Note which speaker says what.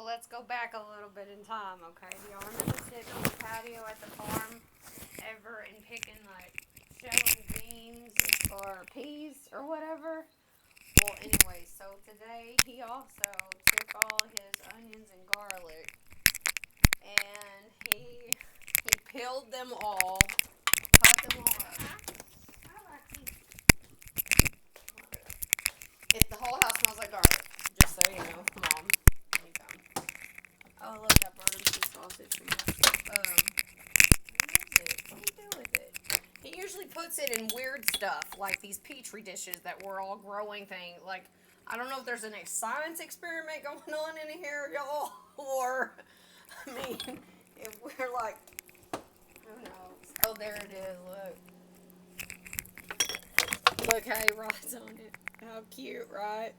Speaker 1: let's go back a little bit in time, okay? Do y'all remember sitting on the patio at the farm ever and picking, like, shelling beans or peas or whatever? Well, anyway, so today he also took all his onions and garlic and he peeled them all, cut them all up. If the whole house smells like garlic, just so you know, Mom. There you go. Oh, look, I brought him some sausage from where is it? What do you do with it? He usually puts it in weird stuff, like these petri dishes that we're all growing things. Like, I don't know if there's a science experiment going on in here, y'all, or, I mean, if we're like, who knows? Oh, there it is, look. Look how he rides on it. How cute, right?